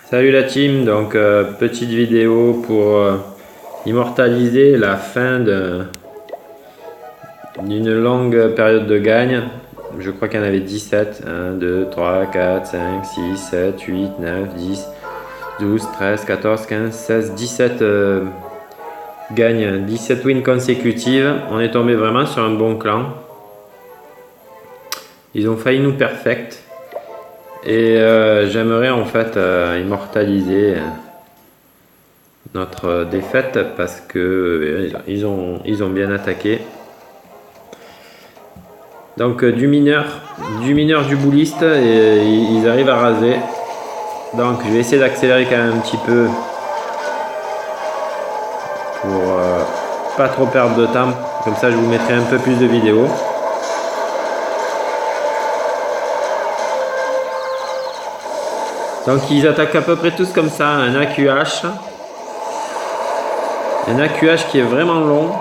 Salut la team, donc petite vidéo pour immortaliser la fin d'une longue période de gagne. Je crois qu'il y en avait 17. 1, 2, 3, 4, 5, 6, 7, 8, 9, 10, 12, 13, 14, 15, 16, 17 gagnes, 17 wins consécutives. On est tombé vraiment sur un bon clan. Ils ont failli nous perfect. Et j'aimerais en fait immortaliser notre défaite parce que ils ont bien attaqué. Donc du mineur du bouliste et ils arrivent à raser. Donc je vais essayer d'accélérer quand même un petit peu pour pas trop perdre de temps. Comme ça je vous mettrai un peu plus de vidéos. Donc ils attaquent à peu près tous comme ça, un AQH. Un AQH qui est vraiment long.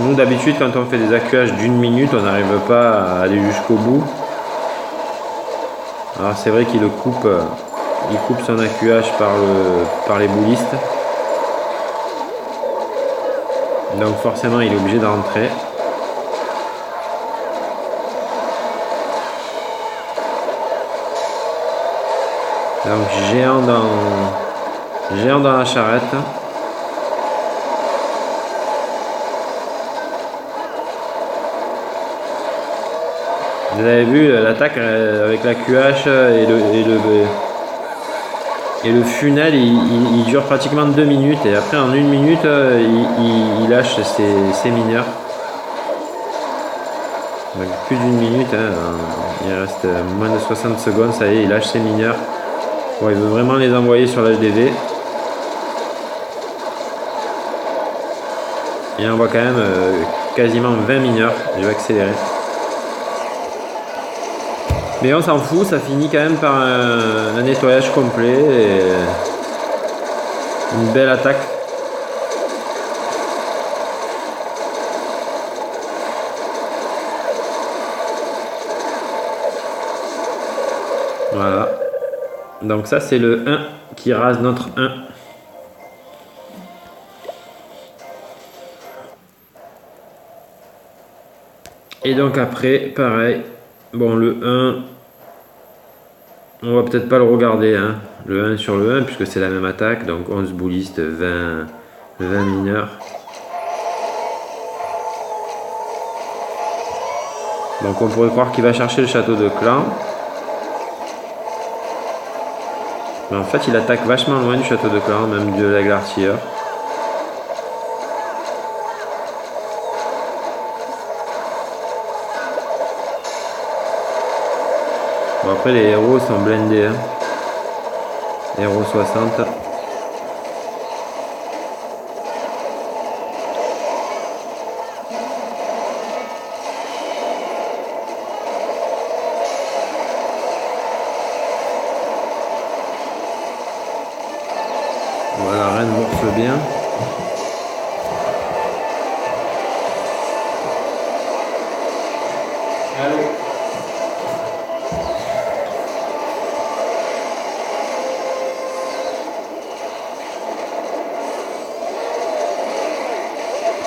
Nous d'habitude quand on fait des AQH d'une minute, on n'arrive pas à aller jusqu'au bout. Alors c'est vrai qu'il coupe son AQH par les boulistes. Donc forcément il est obligé d'entrer. Donc géant dans la charrette. Vous avez vu l'attaque avec la QH et le funnel, il dure pratiquement 2 minutes et après en 1 minute il lâche ses mineurs. Donc plus d'une minute, hein, il reste moins de 60 secondes, ça y est, il lâche ses mineurs. Bon, il veut vraiment les envoyer sur l'HDV. Il envoie quand même quasiment 20 mineurs, je vais accélérer. Mais on s'en fout, ça finit quand même par un nettoyage complet et une belle attaque. Voilà. Donc ça c'est le 1 qui rase notre 1. Et donc après, pareil. Bon, le 1, on va peut-être pas le regarder, hein. Le 1 sur le 1, puisque c'est la même attaque. Donc 11 boulistes, 20 mineurs. Donc on pourrait croire qu'il va chercher le château de clan. Mais en fait, il attaque vachement loin du château de clan, même de l'aigle artilleur. Bon, après, les héros sont blindés. Hein. Héros 60. Voilà, reine morfle bien. Allô.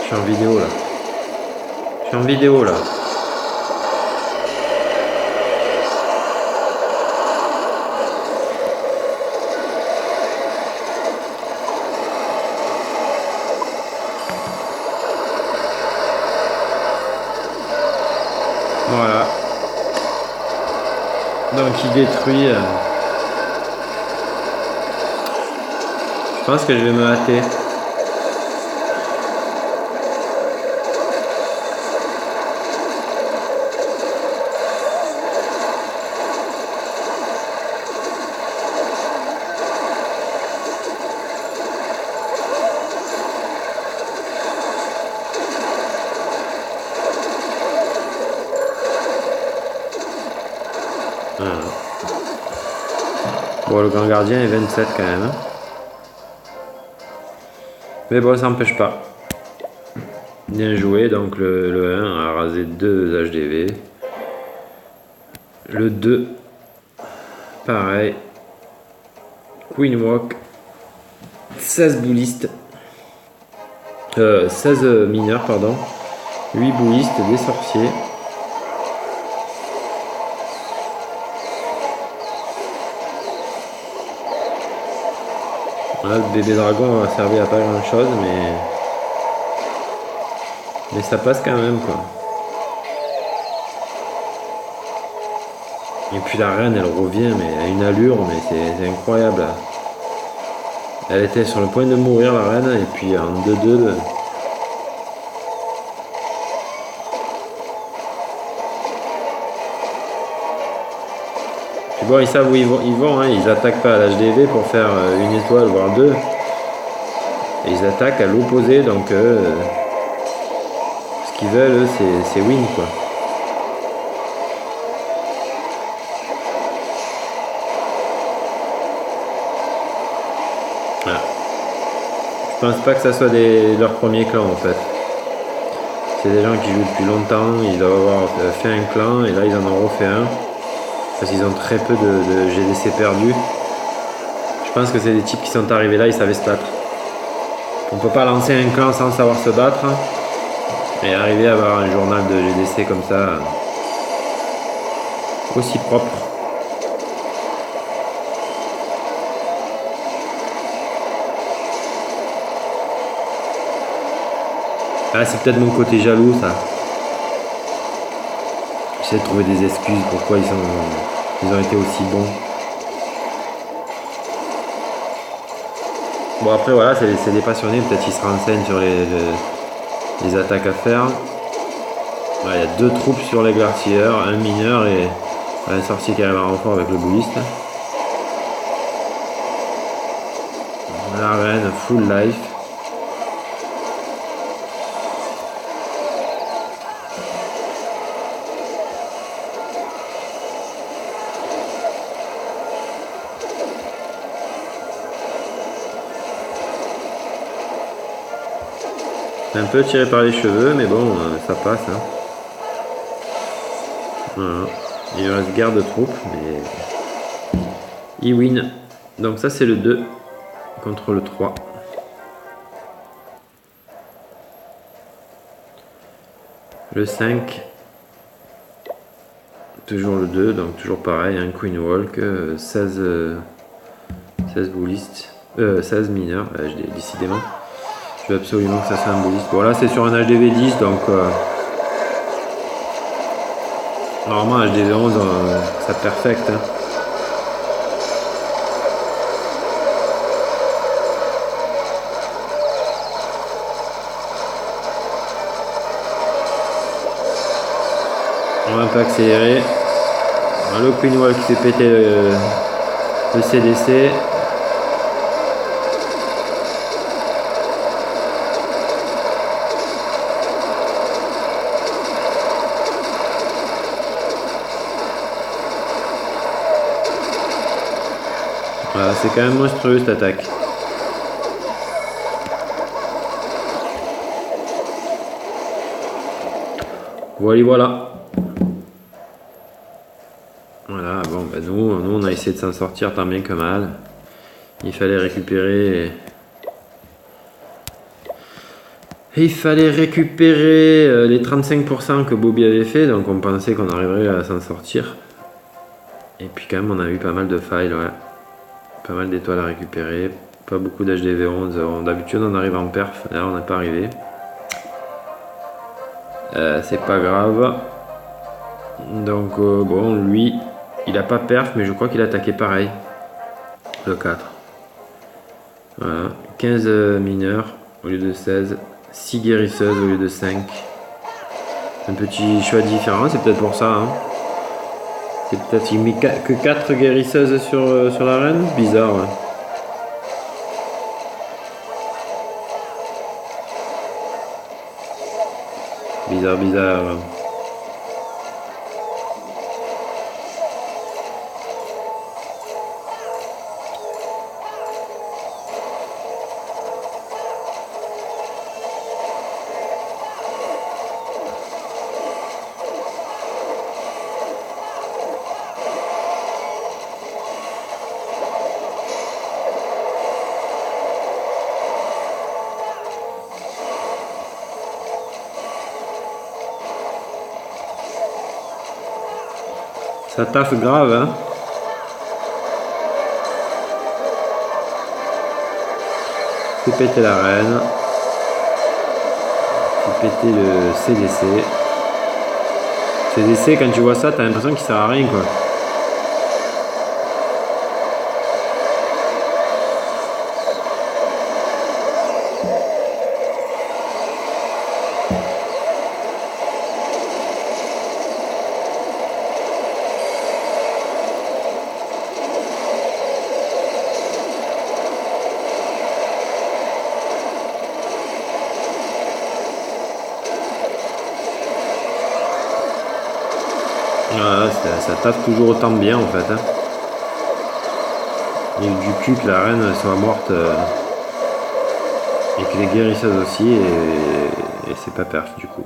Je suis en vidéo là. Je suis en vidéo là. Voilà. Donc il détruit. Je pense que je vais me hâter. Voilà. Bon, le grand gardien est 27 quand même. Hein. Mais bon, ça n'empêche pas. Bien joué, donc le 1 a rasé 2 HDV. Le 2, pareil. Queen Walk, 16 boulistes, 16 mineurs, pardon, 8 boulistes, des sorciers. Voilà, le bébé dragon a servi à pas grand chose, mais ça passe quand même, quoi. Et puis la reine, elle revient, mais à une allure, mais c'est incroyable. Elle était sur le point de mourir, la reine, et puis en 2-2. Puis bon, ils savent où ils vont hein. Ils attaquent pas à l'HDV pour faire une étoile, voire deux. Et ils attaquent à l'opposé, donc ce qu'ils veulent, c'est win, quoi. Voilà. Je pense pas que ça soit leur premier clan, en fait. C'est des gens qui jouent depuis longtemps, ils doivent avoir fait un clan, et là ils en ont refait un. Parce qu'ils ont très peu de GDC perdus. Je pense que c'est des types qui sont arrivés là, ils savaient se battre. On peut pas lancer un clan sans savoir se battre. Et arriver à avoir un journal de GDC comme ça, aussi propre. Ah, c'est peut-être mon côté jaloux, ça. J'essaie de trouver des excuses pourquoi ils ont été aussi bons. Bon, après, voilà, c'est des passionnés. Peut-être qu'ils se renseignent sur les attaques à faire. Il y a 2 troupes sur les glaciers, un mineur et un sorcier qui arrive en renfort avec le bouliste. La reine, full life. Un peu tiré par les cheveux, mais bon, ça passe. Hein. Voilà. Il reste garde de troupe, mais il win. Donc ça c'est le 2 contre le 3. Le 5. Toujours le 2, donc toujours pareil, un Queen Walk, 16 boulistes, 16 mineurs, décidément. Je veux absolument que ça soit un bouliste. Bon là c'est sur un HDV 10, donc normalement HDV 11 ça perfecte. Hein. On va un peu accélérer. Le Queen Walk qui fait péter le CDC. Voilà, c'est quand même monstrueux cette attaque. Voilà. Voilà, bon, bah nous on a essayé de s'en sortir tant bien que mal. Il fallait récupérer. Il fallait récupérer les 35% que Bobby avait fait, donc on pensait qu'on arriverait à s'en sortir. Et puis quand même on a eu pas mal de failles, ouais. Pas mal d'étoiles à récupérer. Pas beaucoup d'HDV 11. D'habitude on arrive en perf, là on n'est pas arrivé. C'est pas grave. Donc bon, lui, il a pas perf, mais je crois qu'il a attaqué pareil. Le 4. Voilà. 15 mineurs au lieu de 16. 6 guérisseuses au lieu de 5. Un petit choix différent, c'est peut-être pour ça. Hein. C'est peut-être qu'il met que 4 guérisseuses sur la reine. Bizarre, ouais. Bizarre. Ça taffe grave, hein. Fais péter la reine. Fais péter le CDC. CDC, quand tu vois ça, t'as l'impression qu'il sert à rien, quoi. Ah, ça taffe toujours autant bien en fait. Hein. Il y a eu du cul que la reine soit morte et que les guérisseuses aussi et c'est pas perf du coup.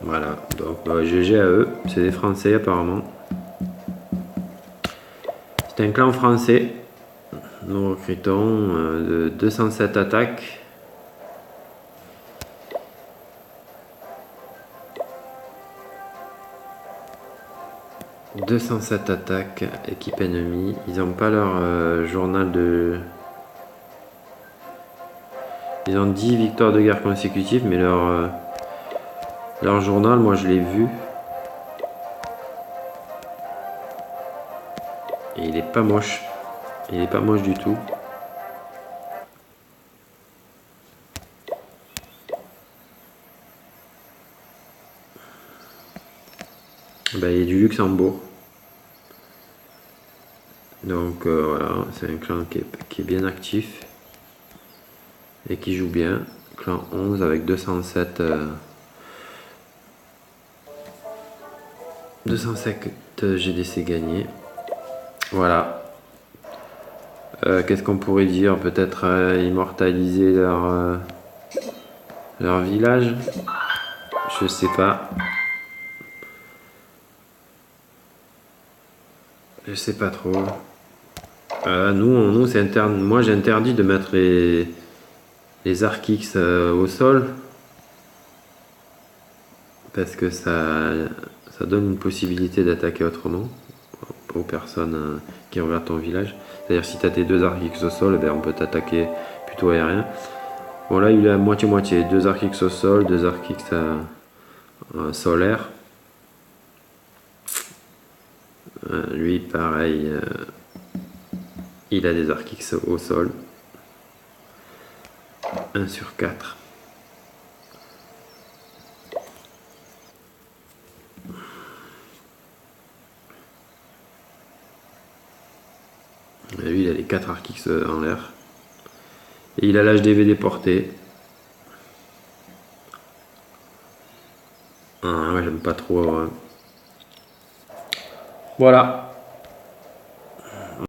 Voilà, donc GG à eux, c'est des Français apparemment. C'est un clan français. Nous recrutons de 207 attaques. « 207 attaques, équipe ennemie. » Ils n'ont pas leur journal de... Ils ont 10 victoires de guerre consécutives, mais leur journal, moi je l'ai vu. Et il est pas moche. Il est pas moche du tout. Ben, il y a du Luxembourg. Donc voilà, c'est un clan qui est bien actif et qui joue bien. Clan 11 avec 207 GDC gagnés. Voilà. Qu'est-ce qu'on pourrait dire? Peut-être immortaliser leur village? Je sais pas. Je sais pas trop. Nous c'est interdit. Moi j'ai interdit de mettre les arcs X au sol. Parce que ça donne une possibilité d'attaquer autrement aux personnes qui regardent ton village. C'est-à-dire si tu as tes deux arcs X au sol, ben, on peut t'attaquer plutôt aérien. Bon là il a moitié-moitié. Deux arcs X au sol, deux arcs X solaire. Lui pareil, il a des arcs X au sol. 1 sur 4. Et lui il a les 4 arcs X en l'air. Et il a l'HDV déporté. Ouais, j'aime pas trop. Voilà.